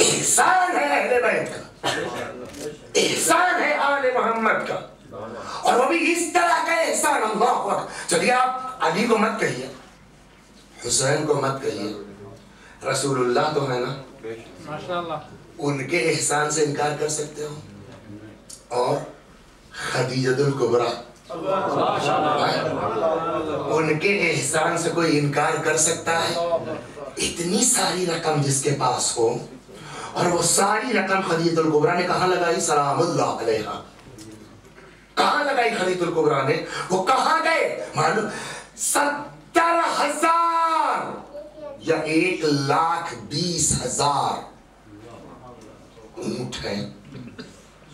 احسان ہے اہل بیت کا، احسان ہے آل محمد کا، اور وہ بھی اس طرح کا احسان. اللہ اکبر. چلیے آپ علی کو مت کہیے، حسین کو مت کہیے، رسول اللہ تو ہے نا، ماشاءاللہ ان کے احسان سے انکار کر سکتے ہو؟ اور خدیجۃ الکبریٰ، ان کے احسان سے کوئی انکار کر سکتا ہے؟ اتنی ساری رقم جس کے پاس ہو، اور وہ ساری رقم خدیجۃ الکبریٰ نے کہاں لگائی؟ سلام اللہ علیہا. کہاں لگائی خدیجۃ الکبریٰ نے؟ وہ کہاں گئے معلوم؟ 70,000 یا 1,20,000 اونٹ ہیں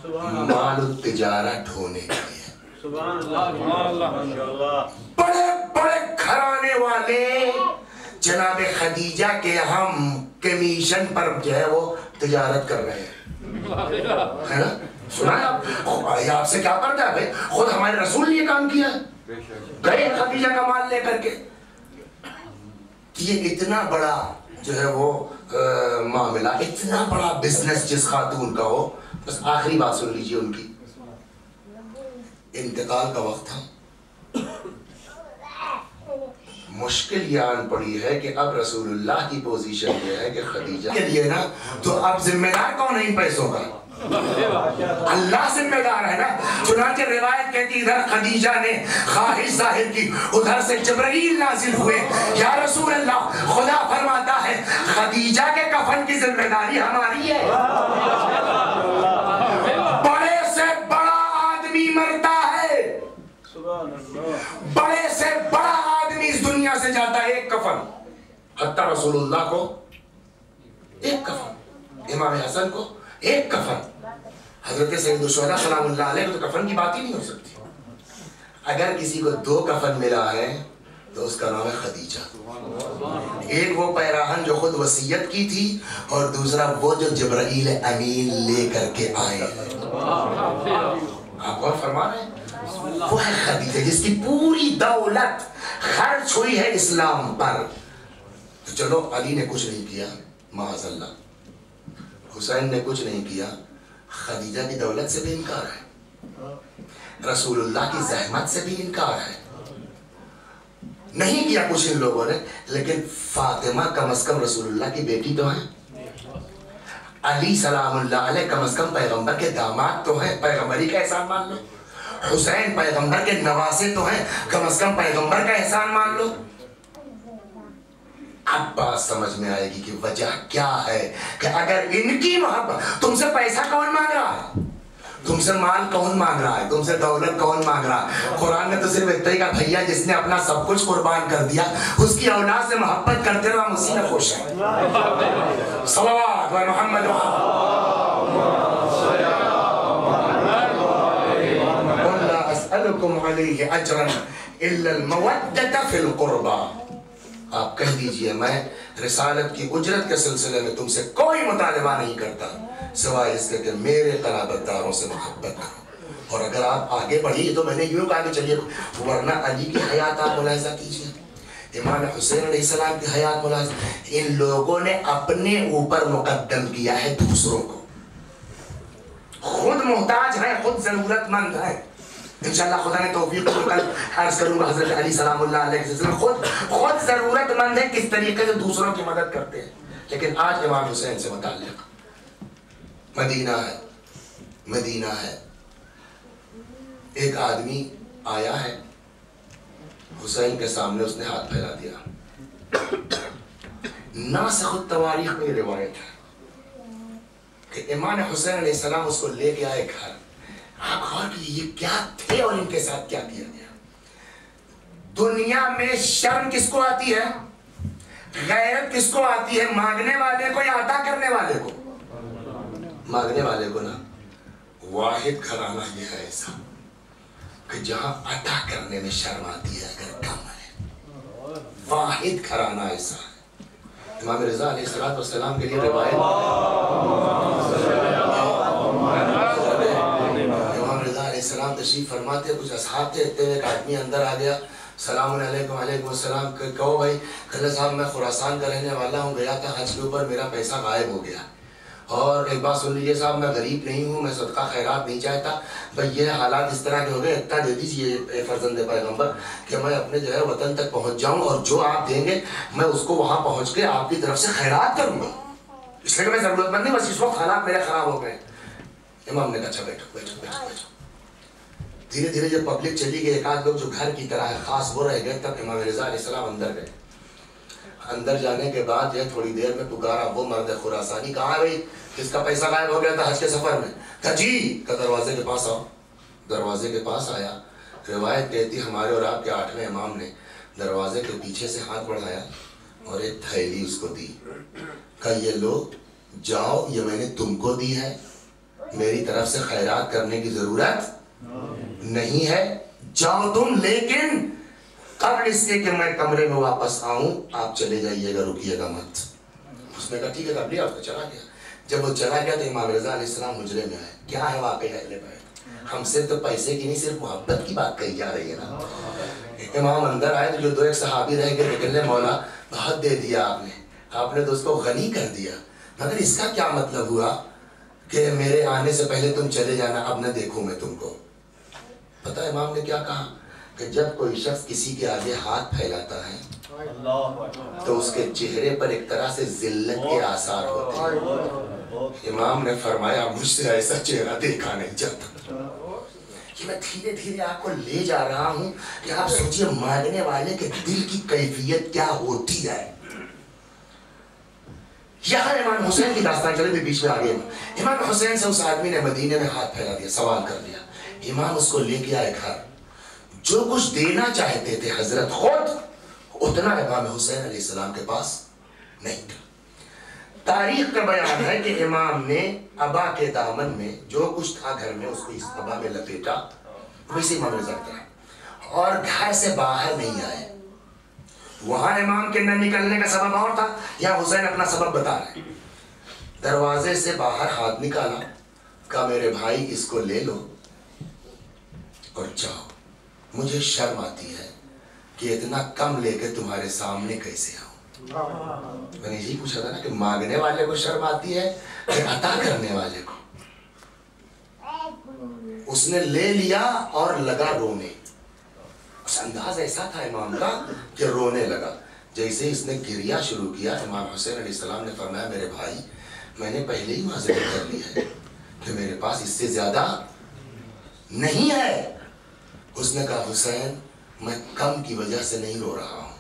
مال التجارہ ڈھونے کے لیے. بڑے بڑے گھرانے والے جناب خدیجہ کے یہاں کمیشن پر جو ہے وہ تجارت کر رہے ہیں، ہے نا؟ سنا ہے آپ سے کیا پڑتا ہے بھائی؟ خود ہمارے رسول نے یہ کام کیا ہے، گئے خدیجہ کا مال لے کر کے. یہ اتنا بڑا جو ہے وہ معاملہ، اتنا بڑا بزنس جس خاتون کا ہو. بس آخری بات سن لیجئے ان کی. انتقال کا وقت تھا، مشکل یہ آن پڑی ہے کہ اب رسول اللہ کی پوزیشن یہ ہے کہ خدیجہ کے لیے نا، تو اب ذمہ دار کون ہے ان پیسوں کا؟ اللہ ذمہ دار ہے نا. چنانچہ روایت کہتی ادھر خدیجہ نے خواہش ظاہر کی، ادھر سے جبرائیل نازل ہوئے. یا رسول اللہ، خدا فرماتا ہے خدیجہ کے کفن کی ذمہ داری ہماری ہے. بڑے سے بڑا آدمی مرتا ہے، بڑے سے بڑا آدمی اس دنیا سے جاتا ہے، ایک کفن. حتی رسول اللہ کو ایک کفن، امام حسن کو ایک کفن، حضرت سید الشہداء سلام اللہ علیہ کو تو کفن کی بات ہی نہیں ہو سکتی. اگر کسی کو 2 کفن ملا ہے تو اس کا نام ہے خدیجہ. ایک وہ پیراہن جو خود وصیت کی تھی، اور دوسرا وہ جو جبرائیل امین لے کر کے آئے. آپ غور فرما رہے ہیں؟ وہ ہے خدیجہ جس کی پوری دولت خرچ ہوئی ہے اسلام پر. تو چلو علی نے کچھ نہیں کیا معاذ اللہ، حسین نے کچھ نہیں کیا، خدیجہ کی دولت سے بھی انکار ہے، رسول اللہ کی زحمت سے بھی انکار ہے. نہیں کیا کچھ ان لوگوں نے، لیکن فاطمہ کم از کم رسول اللہ کی بیٹی تو ہیں، علی سلام اللہ علیہ کم از کم پیغمبر کے داماد تو ہیں، پیغمبری کا احسان مان لو. حسین پیغمبر کے نواسے تو ہیں، کم از کم پیغمبر کا احسان مان لو. اب بات سمجھ میں آئے گی کہ وجہ کیا ہے کہ اگر ان کی محبت، تم سے پیسہ کون مانگ رہا ہے؟ تم سے مال کون مانگ رہا ہے؟ تم سے دولت کون مانگ رہا ہے؟ قرآن نے تو صرف اتنا ہی کہا بھیا جس نے اپنا سب کچھ قربان کر دیا اس کی اولاد سے محبت کرتے رہو، ہم اسی میں خوش ہیں. صلوات و محمد قل لا اسألكم علیہ اجرا الا المودۃ فی القربى. آپ کہہ دیجئے میں رسالت کی اجرت کے سلسلے میں تم سے کوئی مطالبہ نہیں کرتا سوائے اس کے کہ میرے قرابت داروں سے محبت کرو. اور اگر آپ آگے بڑھیے تو میں نے یوں کہا کہ چلیے، ورنہ علی کی حیات آپ ملاحظہ کیجئے، امام حسین علیہ السلام کی حیات ملاحظہ. ان لوگوں نے اپنے اوپر مقدم کیا ہے دوسروں کو. خود محتاج ہیں، خود ضرورت مند ہیں. انشاءاللہ خدا نے توفیق کو کل عرض کروں گا حضرت علی سلام اللہ علیہ کے سلسلے خود ضرورت مند ہے کس طریقے سے دوسروں کی مدد کرتے ہیں. لیکن آج امام حسین سے متعلق مدینہ ہے، ایک آدمی آیا ہے، حسین کے سامنے اس نے ہاتھ پھیلا دیا. ناسخ التواریخ میں یہ روایت ہے کہ امام حسین علیہ السلام اس کو لے کے آئے گھر. آپ غور کیجئے یہ کیا تھے اور ان کے ساتھ کیا کیا گیا. دنیا میں شرم کس کو آتی ہے؟ غیرت کس کو آتی ہے؟ مانگنے والے کو یا عطا کرنے والے کو؟ مانگنے والے کو نا. واحد گھرانہ یہ ہے ایسا کہ جہاں عطا کرنے میں شرم آتی ہے اگر کم ہے. واحد گھرانہ ایسا ہے. امام رضا علیہ السلام کے لیے روایت، السلام تشریف فرماتے، کچھ اصحاب تھے، ایک آدمی اندر آ گیا، سلام علیکم. وعلیکم السلام. کہو بھائی. کہنے صاحب میں خراسان کا رہنے والا ہوں، گیا تھا حج کے اوپر، میرا پیسہ غائب ہو گیا. اور ایک بات سن لیجیے صاحب، میں غریب نہیں ہوں، میں صدقہ خیرات نہیں چاہتا، بھئی یہ حالات اس طرح کے ہو گئے، اتنا دے دیجیے اے فرزند پیغمبر کہ میں اپنے جو ہے وطن تک پہنچ جاؤں، اور جو آپ دیں گے میں اس کو وہاں پہنچ کے آپ کی طرف سے خیرات کروں گا، اس لیے کہ میں ضرورت مند نہیں، بس اس وقت حالات میرے خراب ہو گئے۔ امام نے کہا اچھا بیٹھو بیٹھو بیٹھو بیٹھو۔ دھیرے دھیرے جب پبلک چلی گئی، ایک آدھ لوگ جو گھر کی طرح ہے خاص وہ رہ گئے، تب امام رضا علیہ السلام اندر گئے۔ اندر جانے کے بعد یہ تھوڑی دیر میں پکارا وہ مرد خراسانی، کہاں ہے بھائی جس کا پیسہ غائب ہو گیا تھا حج کے سفر میں؟ کہا جی، کہ دروازے کے پاس آؤ۔ دروازے کے پاس آیا، روایت کہتی ہمارے اور آپ کے 8ویں امام نے دروازے کے پیچھے سے ہاتھ بڑھایا اور ایک تھیلی اس کو دی، کہا یہ لو جاؤ، یہ میں نے تم کو دی ہے، میری طرف سے خیرات کرنے کی ضرورت نہیں ہے، جاؤ تم، لیکن قبل اس کے کہ میں کمرے میں واپس آؤں آپ چلے جائیے گا، رکیے گا مت۔ اس نے کہا ٹھیک ہے، قبل اس کو چلا گیا۔ جب وہ چلا گیا تو امام رضا علیہ السلام حجرے میں آئے، کیا ہے واقعہ اہل بیت؟ ہم سے تو پیسے کی نہیں صرف محبت کی بات کہی جا رہی ہے نا۔ امام اندر آئے تو جو دو ایک صحابی رہ گئے، نکلنے مولا بہت دے دیا آپ نے تو اس کو غنی کر دیا، مگر اس کا کیا مطلب ہوا کہ میرے آنے سے پہلے تم چلے جانا، اب نہ دیکھوں میں تم کو؟ پتہ امام نے کیا کہا کہ جب کوئی شخص کسی کے آگے ہاتھ پھیلاتا ہے تو اس کے چہرے پر ایک طرح سے ذلت کے آثار ہوتے ہیں۔ امام نے فرمایا مجھ سے ایسا چہرہ دیکھا نہیں جاتا، کہ میں دھیرے دھیرے آپ کو لے جا رہا ہوں کہ آپ سوچئے مانگنے والے کے دل کی کیفیت کیا ہوتی ہے۔ یہاں امام حسین کی داستان چلے بھی بیچ میں آگے، امام حسین سے اس آدمی نے مدینے میں ہاتھ پھیلا دیا، سوال کر دیا، امام اس کو لے کے آئے گھر، جو کچھ دینا چاہتے تھے حضرت خود اتنا امام حسین علیہ السلام کے پاس نہیں تھا۔ تاریخ کا بیان ہے کہ امام نے ابا کے دامن میں جو کچھ تھا گھر میں اس کو اس ابا میں لپیٹا، ویسے امام رضا کرا، اور گھر سے باہر نہیں آئے۔ وہاں امام کے نہ نکلنے کا سبب اور تھا، یا حسین اپنا سبب بتا رہے ہیں۔ دروازے سے باہر ہاتھ نکالا، کہا میرے بھائی اس کو لے لو اور جاؤ، مجھے شرم آتی ہے کہ اتنا کم لے کے تمہارے سامنے کیسے آؤں۔ میں نے یہی پوچھا تھا نا کہ مانگنے والے کو شرم آتی ہے کہ عطا کرنے والے کو؟ اس نے لے لیا اور لگا رونے، اس انداز ایسا تھا امام کا کہ رونے لگا۔ جیسے اس نے گریا شروع کیا، امام حسین علیہ السلام نے فرمایا میرے بھائی میں نے پہلے ہی معذرت کر لی ہے کہ میرے پاس اس سے زیادہ نہیں ہے۔ اس نے کہا حسین میں کم کی وجہ سے نہیں رو رہا ہوں،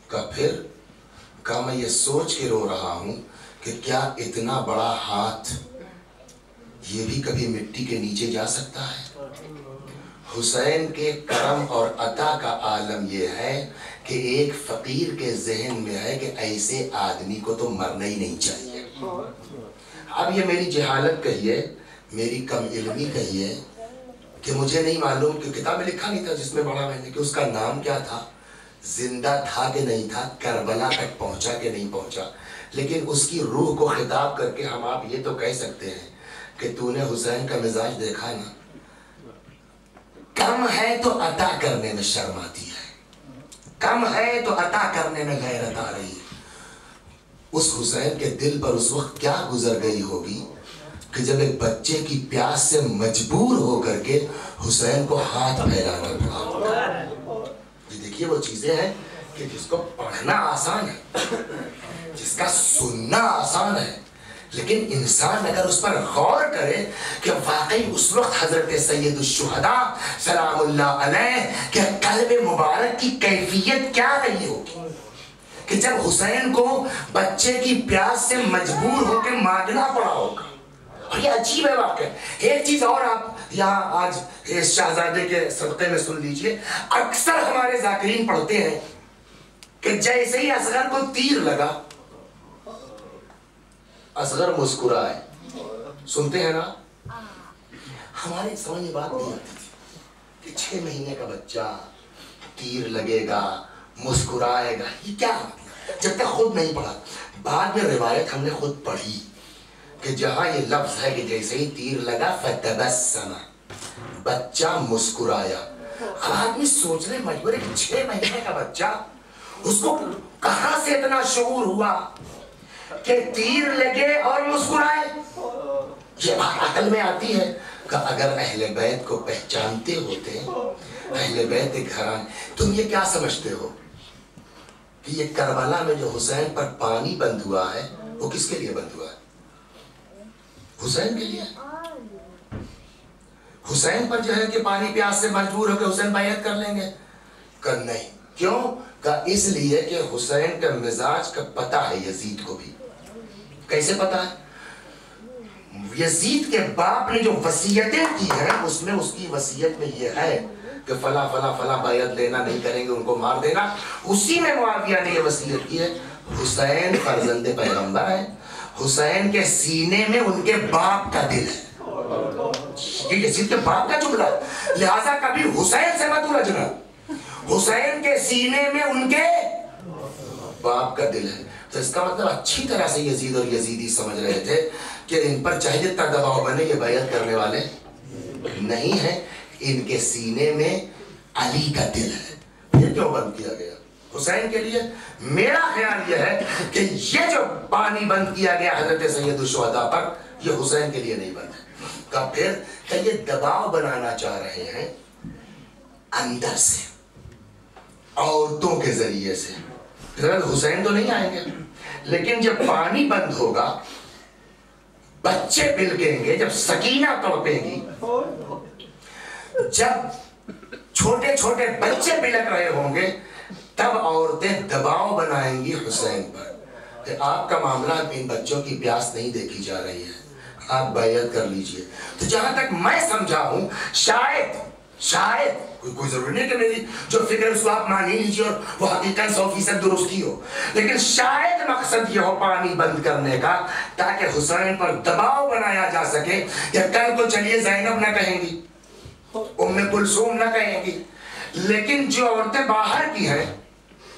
کہا پھر؟ کہا میں یہ سوچ کے رو رہا ہوں کہ کیا اتنا بڑا ہاتھ یہ بھی کبھی مٹی کے نیچے جا سکتا ہے؟ حسین کے کرم اور عطا کا عالم یہ ہے کہ ایک فقیر کے ذہن میں ہے کہ ایسے آدمی کو تو مرنا ہی نہیں چاہیے۔ اب یہ میری جہالت کہیے، میری کم علمی کہیے کہ مجھے نہیں معلوم، کہ کتاب میں لکھا نہیں تھا جس میں پڑھا میں نے کہ اس کا نام کیا تھا، زندہ تھا کہ نہیں تھا، کربلا تک پہنچا کہ نہیں پہنچا، لیکن اس کی روح کو خطاب کر کے ہم آپ یہ تو کہہ سکتے ہیں کہ تو نے حسین کا مزاج دیکھا نا، کم ہے تو عطا کرنے میں شرم آتی ہے، کم ہے تو عطا کرنے میں غیرت آ رہی ہے۔ اس حسین کے دل پر اس وقت کیا گزر گئی ہوگی کہ جب ایک بچے کی پیاس سے مجبور ہو کر کے حسین کو ہاتھ پھیلانا پڑا۔ یہ دیکھیے وہ چیزیں ہیں کہ جس کو پڑھنا آسان ہے، جس کا سننا آسان ہے، لیکن انسان اگر اس پر غور کرے کہ واقعی اس وقت حضرت سید الشہداء سلام اللہ علیہ کے قلب مبارک کی کیفیت کیا رہی ہوگی کہ جب حسین کو بچے کی پیاس سے مجبور ہو کے مانگنا پڑا ہوگا۔ اور یہ عجیب ہے واقعہ۔ ایک چیز اور آپ یہاں آج اس شہزادے کے صدقے میں سن لیجئے، اکثر ہمارے ذاکرین پڑھتے ہیں کہ جیسے ہی اصغر کو تیر لگا اصغر مسکرائے، سنتے ہیں نا؟ ہماری سمجھ میں بات نہیں آتی تھی کہ 6 مہینے کا بچہ تیر لگے گا مسکرائے گا، یہ کیا مطلب؟ جب تک خود نہیں پڑھا، بعد میں روایت ہم نے خود پڑھی کہ جہاں یہ لفظ ہے کہ جیسے ہی تیر لگا فتبسم، بچہ مسکرایا۔ اب آدمی سوچنے مجبور ہے کہ 6 مہینے کا بچہ، اس کو کہاں سے اتنا شعور ہوا کہ تیر لگے اور مسکرائے؟ یہ بات عقل میں آتی ہے کہ اگر اہل بیت کو پہچانتے ہوتے، اہل بیت گھران، تم یہ کیا سمجھتے ہو کہ یہ کربلا میں جو حسین پر پانی بند ہوا ہے وہ کس کے لیے بند ہوا ہے؟ حسین کے لیے۔ حسین پر جو ہے کہ پانی پیاس سے مجبور ہو کہ حسین بیعت کر لیں گے؟ کہ نہیں۔ کیوں؟ کہ اس لیے کہ حسین کا مزاج کا پتہ ہے یزید کو بھی۔ کیسے پتہ ہے؟ یزید کے باپ نے جو وصیتیں کی ہیں اس میں اس کی وصیت میں یہ ہے کہ فلاں فلاں فلاں بیعت لینا نہیں کریں گے، ان کو مار دینا۔ اسی میں معاویہ نے یہ وصیت کی ہے، حسین فرزند پیغمبر ہے، حسین کے سینے میں ان کے باپ کا دل ہے۔ یہ یزید کے باپ کا جملہ ہے، لہٰذا کبھی حسین سے مت الجھنا، حسین کے سینے میں ان کے باپ کا دل ہے۔ تو اس کا مطلب اچھی طرح سے یزید اور یزیدی سمجھ رہے تھے کہ ان پر چاہے جتنا دباؤ بنے یہ بیعت کرنے والے نہیں ہیں، ان کے سینے میں علی کا دل ہے۔ پھر کیوں بند کیا گیا؟ حسین کے لیے۔ میرا خیال یہ ہے کہ یہ جو پانی بند کیا گیا حضرت سید الشہداء پر، یہ حسین کے لیے نہیں بند ہے۔ کہ پھر کہ یہ دباؤ بنانا چاہ رہے ہیں اندر سے، عورتوں کے ذریعے سے۔ حسین تو نہیں آئیں گے، لیکن جب پانی بند ہوگا، بچے بلکیں گے، جب سکینہ تڑپیں گی، جب چھوٹے چھوٹے بچے بلک رہے ہوں گے، تب عورتیں دباؤ بنائیں گی حسین پر کہ آپ کا معاملہ ان بچوں کی پیاس نہیں دیکھی جا رہی ہے، آپ بیعت کر لیجئے۔ تو جہاں تک میں سمجھا ہوں، شاید کوئی ضروری نہیں کہ میری جو فکر اس کو آپ مان ہی لیجیے اور وہ حقیقت 100% درستی ہو، لیکن شاید مقصد یہ ہو پانی بند کرنے کا تاکہ حسین پر دباؤ بنایا جا سکے کہ کل کو چلیے زینب نہ کہیں گی، ام کلثوم نہ کہیں گی، لیکن جو عورتیں باہر کی ہیں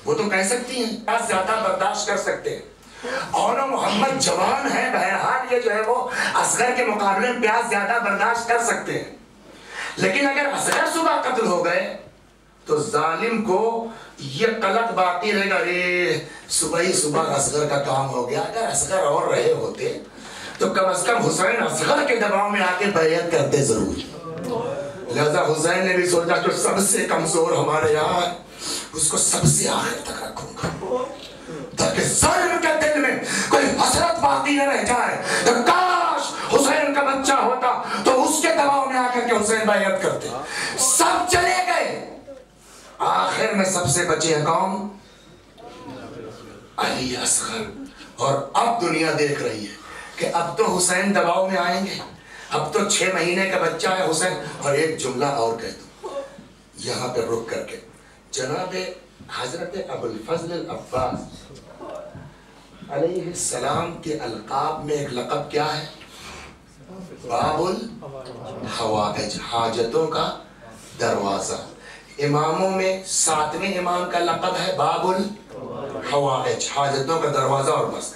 وہ تو کہہ سکتی ہیں، بہت زیادہ برداشت کر سکتے ہیں۔ اور محمد جوان ہے، بہرحال یہ جو ہے وہ اصغر کے مقابلے میں پیاس زیادہ برداشت کر سکتے ہیں، لیکن اگر اصغر صبح قتل ہو گئے تو ظالم کو یہ قلق باقی رہے گا، صبح ہی صبح اصغر کا کام ہو گیا۔ اگر اصغر اور رہے ہوتے تو کم از کم حسین اصغر کے دباؤ میں آ کے بیعت کرتے ضرور۔ لہذا حسین نے بھی سوچا جو سب سے کمزور ہمارے یہاں ہے اس کو سب سے آخر تک رکھوں گا تاکہ ظالم کے دل میں کوئی حسرت باقی نہ رہ جائے۔ کاش حسین کا بچہ ہوتا تو اس کے دباؤ میں آ کر کے حسین بیعت کرتے۔ سب چلے گئے، آخر میں سب سے بچے ہیں کون؟ علی اصغر۔ اور اب دنیا دیکھ رہی ہے کہ اب تو حسین دباؤ میں آئیں گے، اب تو 6 مہینے کا بچہ ہے حسین۔ اور ایک جملہ اور کہہ دوں یہاں پہ رک کر کے، جناب حضرت ابو الفضل العباس علیہ السلام کے القاب میں ایک لقب کیا ہے؟ باب الحوائج، حاجتوں کا دروازہ۔ اماموں میں 7ویں امام کا لقب ہے باب الحوائج، حاجتوں کا دروازہ۔ اور بس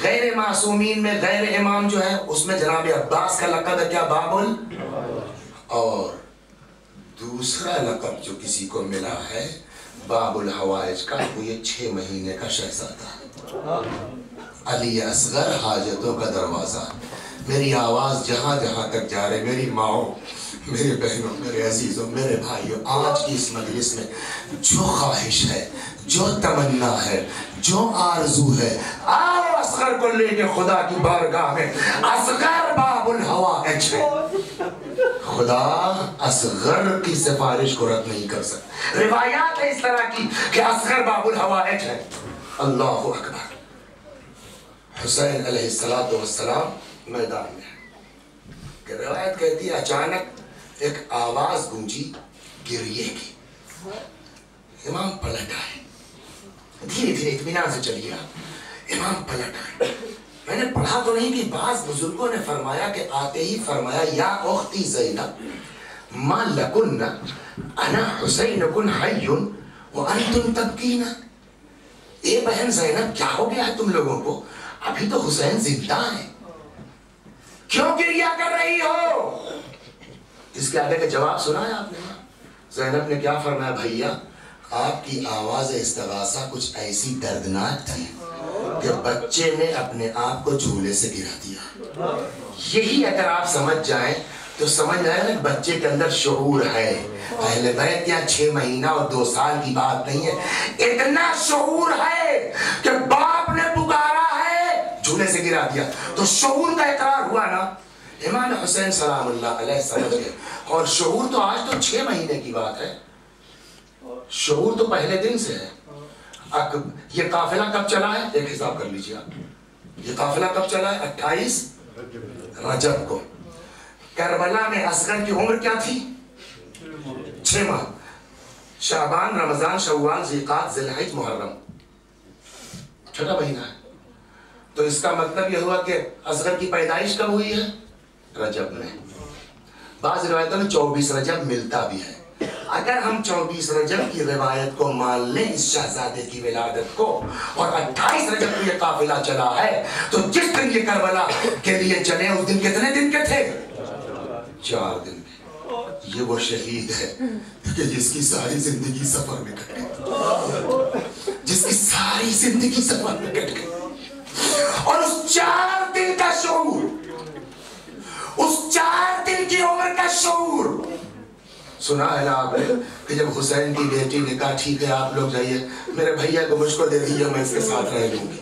غیر معصومین میں غیر امام جو ہے اس میں جناب عباس کا لقب ہے کیا؟ باب اور دوسرا لقب جو کسی کو ملا ہے باب الحوائج کا، وہ یہ 6 مہینے کا شہزادہ علی اصغر، حاجتوں کا دروازہ۔ میری آواز جہاں جہاں تک جا رہے، میری ماؤں، میرے بہنوں، میرے عزیزوں، میرے بھائیوں، آج کی اس مجلس میں جو خواہش ہے، جو تمنا ہے، جو آرزو ہے، آؤ اصغر کو لے کے خدا کی بارگاہ میں۔ اصغر باب الحوائج ہے، خدا اصغر کی سفارش کو رد نہیں کر سکتا۔ روایات ہے اس طرح کی کہ اصغر باب الحوائج ہے۔ اللہ اکبر۔ حسین علیہ السلام میدان میں ہے کہ روایت کہتی ہے اچانک ایک آواز گونجی گریے کی۔ امام پلٹ آئے، دھیرے دھیرے اطمینان سے چلیے آپ۔ امام پلٹ آئے، میں نے پڑھا تو نہیں کہ بعض بزرگوں نے فرمایا کہ آتے ہی فرمایا یا اختی زینب ما لکن انا حسینکن حی وانتم تبکین۔ اے بہن زینب کیا ہو گیا ہے تم لوگوں کو؟ ابھی تو حسین زندہ ہے، کیوں گریا کر رہی ہو؟ اس کے آگے کا جواب سنا ہے آپ نے؟ زینب نے کیا فرمایا؟ بھیا آپ کی آواز استغاثہ کچھ ایسی دردناک تھی کہ بچے نے اپنے آپ کو جھولے سے گرا دیا. یہی اگر آپ سمجھ جائیں تو سمجھ آئے نا بچے کے اندر شعور ہے. اہل بیت یا 6 مہینہ اور 2 سال کی بات نہیں ہے, اتنا شعور ہے کہ باپ نے پکارا ہے جھولے سے گرا دیا. تو شعور کا اقرار ہوا نا. امام حسین سلام اللہ علیہ سمجھ گئے. اور شعور تو آج تو 6 مہینے کی بات ہے, شعور تو پہلے دن سے ہے. یہ قافلہ کب چلا ہے ایک حساب کر لیجیے آپ. یہ قافلہ کب چلا ہے 28 رجب کو. کربلا میں اصغر کی عمر کیا تھی 6 ماہ. شعبان رمضان شوال ذیقعد ذوالحج محرم 6 مہینہ ہے. تو اس کا مطلب یہ ہوا کہ اصغر کی پیدائش کب ہوئی ہے رجب میں. بعض روایتوں میں 24 رجب ملتا بھی ہے. اگر ہم 24 رجب کی روایت کو مان لیں اس شہزادے کی ولادت کو, اور 28 رجب کو یہ قافلہ چلا ہے, تو جس دن یہ کربلا کے لیے چلے اس دن کتنے دن کے تھے 4 دن کے. یہ وہ شہید ہے کہ جس کی ساری زندگی سفر میں کٹ گئی, جس کی ساری زندگی سفر میں کٹ گئی. اور اس 4 دن کا شعور, اس 4 دن کی عمر کا شعور سنا ہے نا آپ نے کہ جب حسین کی بیٹی نے کہا ٹھیک ہے آپ لوگ جائیے, میرے بھیا کو مجھ کو دے دیجیے, میں اس کے ساتھ رہ لوں گی.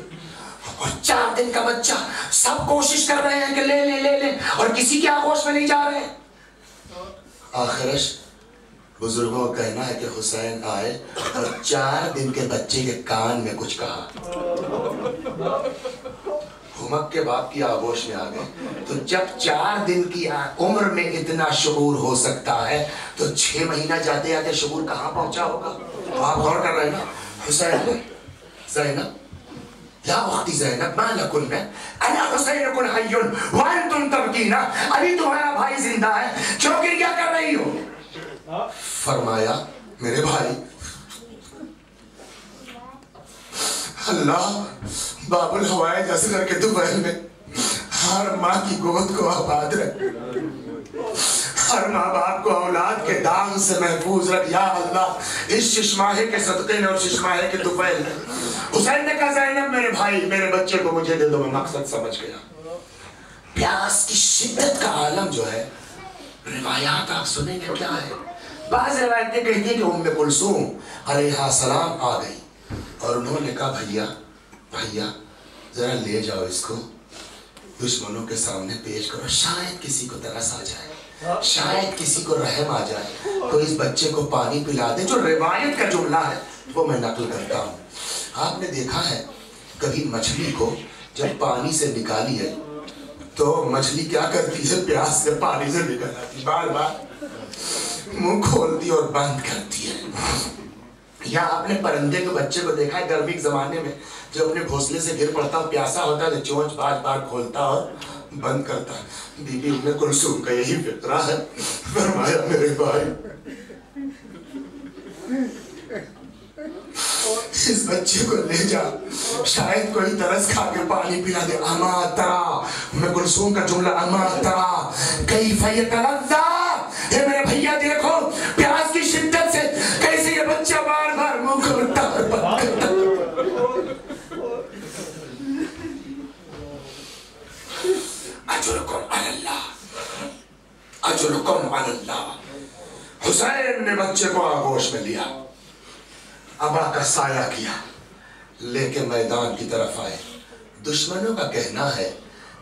اور 4 دن کا بچہ, سب کوشش کر رہے ہیں کہ لے لیں لے لیں, اور کسی کی آغوش میں نہیں جا رہے. آخرش بزرگوں کا کہنا ہے کہ حسین آئے اور 4 دن کے بچے کے کان میں کچھ کہا. ہمک کے باپ کی آغوش میں آ گئے. تو جب 4 دن کی عمر میں اتنا شعور ہو سکتا ہے تو 6 مہینہ جاتے جاتے شعور کہاں پہنچا ہوگا. آپ غور کر رہے ہیں نا. حسین زینب یا اختی زینب ما لکن انا حسینکن حی وانتم تبکین, ابھی تمہارا بھائی زندہ ہے, کیوں گریہ کر رہی ہو؟ فرمایا میرے بھائی اللہ باب الحوائج اصغر کے دوپہر میں ہر ماں کی گود کو آباد رکھ, ہر ماں باپ کو اولاد کے داغ سے محفوظ رکھ یا اللہ. اس ششماہے کے صدقے میں اور ششماہے کے دوپہر میں حسین نے کہا زینب میرے بھائی میرے بچے کو مجھے دے دو, میں مقصد سمجھ گیا. پیاس کی شدت کا عالم جو ہے, روایات آپ سنیں گے کیا ہے. بعض روایتیں کہتی ہیں کہ ام کلثوم علیہ السلام آ گئی اور انہوں نے کہا بھیا ذرا لے جاؤ اس کو, دشمنوں کے سامنے پیش کرو, شاید کسی کو ترس آ جائے, شاید کسی کو رحم آ جائے تو اس بچے کو پانی پلا دے. جو روایت کا جملہ ہے وہ میں نقل کرتا ہوں. آپ نے دیکھا ہے کبھی مچھلی کو جب پانی سے نکالی ہے تو مچھلی کیا کرتی ہے, پیاس سے پانی سے نکل آتی, بار بار منہ کھولتی اور بند کرتی ہے. یا آپ نے پرندے کے بچے کو دیکھا ہے گرمی کے زمانے میں جو اپنے گھونسلے سے گر پڑتا اور پیاسا ہوتا ہے تو چونچ 5 بار کھولتا اور بند کرتا ہے. بی بی ام کلثوم کا یہی فطرہ ہے. فرمایا میرے بھائی اس بچے کو لے جا, شاید کوئی ترس کھا کے پانی پلا دے. اما ترا, ام کلثوم کا جملہ اما ترا کیف یتلذا, اے میرے بھیا دیکھو پیاس کی شدت سے کیسے یہ بچہ بار بار منہ کھولتا اور بند کرتا. اجرکم علی اللہ, اجرکم علی اللہ. حسین نے بچے کو آغوش میں لیا, ابا کا سایہ کیا, لے کے میدان کی طرف آئے. دشمنوں کا کہنا ہے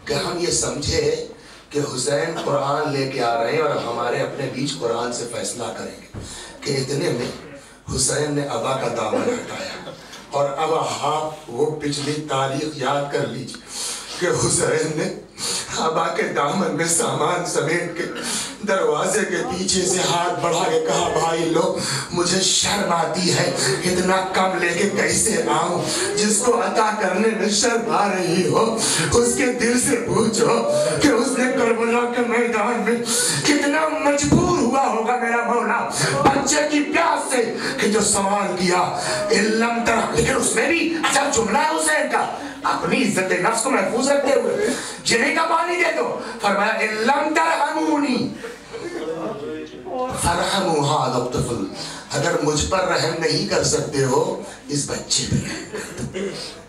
کہ ہم یہ سمجھے کہ حسین قرآن لے کے آ رہے ہیں اور ہمارے اپنے بیچ قرآن سے فیصلہ کریں گے, کہ اتنے میں حسین نے ابا کا دامن ہٹایا. اور اب آپ وہ پچھلی تاریخ یاد کر لیجیے کہ حسین نے ابا کے دامن میں سامان سمیٹ کے دروازے کے پیچھے سے ہاتھ بڑھا کے کہا بھائی لو مجھے شرم آتی ہے, اتنا کم لے کے کیسے آؤں. جس کو عطا کرنے میں شرم آ رہی ہو اس کے دل سے پوچھو کہ اس نے کربلا کے میدان میں کتنا مجبور ہوا ہوگا میرا مولا بچے کی پیاس سے کہ جو سوال کیا علم ترا. لیکن اس میں بھی اچھا جملہ ہے حسین کا, اپنی عزت نفس کو محفوظ رکھتے ہوئے جنہیں کا پانی دے دو. فرمایا لم ترحمونی فرحموا هذا الطفل, اگر مجھ پر رحم نہیں کر سکتے ہو اس بچے پر رحم کر دو.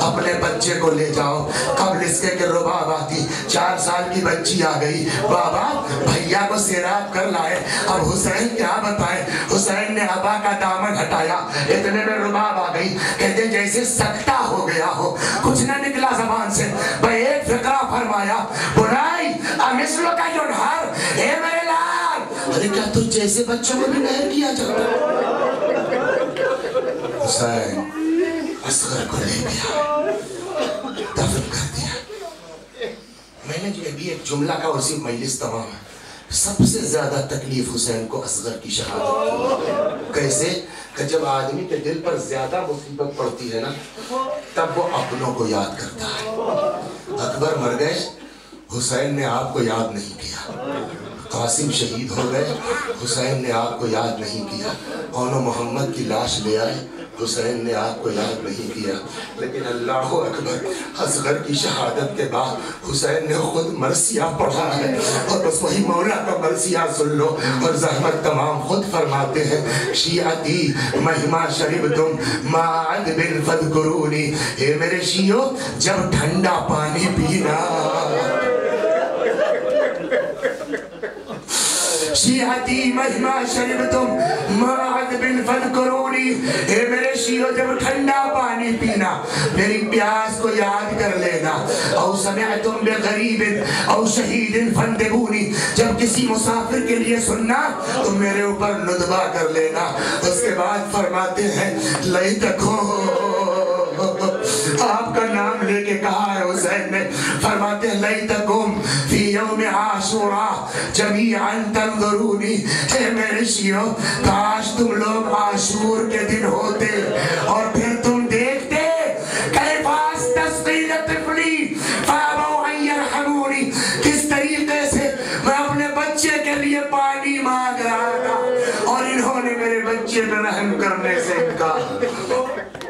اپنے بچے کو لے جاؤ. قبل اس کے کہ رباب آتی 4 سال کی بچی آ گئی. بابا بھیا کو سیراب کر لائے. اب حسین کیا بتائیں. حسین نے ابا کا دامن ہٹایا. اتنے میں رباب آ گئی. کہتے جیسے سکتہ ہو گیا ہو, کچھ نہ نکلا زبان سے. بھائی ایک فقرہ فرمایا, بنائی امثلو کا جنہر, اے میرے لال, ارے کیا تجھ جیسے بچوں کو بھی نہر کیا جاتا. حسین اصغر کو لے گیا, دفن کر دیا. میں نے جو ابھی ایک جملہ کا, اسی مجلس تمام ہے, سب سے زیادہ تکلیف حسین کو اصغر کی شہادت کی. کیسے کہ جب آدمی کے دل پر زیادہ مصیبت پڑتی ہے نا, تب وہ اپنوں کو یاد کرتا ہے. اکبر مر گئے, حسین نے آپ کو یاد نہیں کیا. قاسم شہید ہو گئے, حسین نے آپ کو یاد نہیں کیا. اون و محمد کی لاش لے آئے, حسین نے آپ کو یاد نہیں کیا. لیکن اللہ اکبر, اصغر کی شہادت کے بعد حسین نے خود مرثیہ پڑھا ہے. اور بس وہی مولا کا مرثیہ سن لو, اور زحمت تمام خود فرماتے ہیں, شیعتی مہما شربتم ما عذب فاذکرونی, اے میرے شیعو جب ٹھنڈا پانی پینا, شیعتی مہما شربتم ما عذب فاذکرونی, اے میرے شیعو جب ٹھنڈا پانی پینا, میری پیاس کو یاد کر لینا. او سمعتم بغریب او شہید فانتبونی, جب کسی مسافر کے لیے سننا تو میرے اوپر ندبہ کر لینا. اس کے بعد فرماتے ہیں لیتکو, آپ کا نام لے کے کہا ہے حسین نے, فرماتے ہیں لیتکم فی یوم عاشوراء جمیعا تنظرونی, اے میرے شیعو کاش تم لوگ عاشور کے دن ہوتے اور پھر تم دیکھتے کیف استسقی طفلی فابوا ان یرحمونی, کس طریقے سے میں اپنے بچے کے لیے پانی مانگ رہا تھا اور انہوں نے میرے بچے پہ رحم کرنے سے انکار.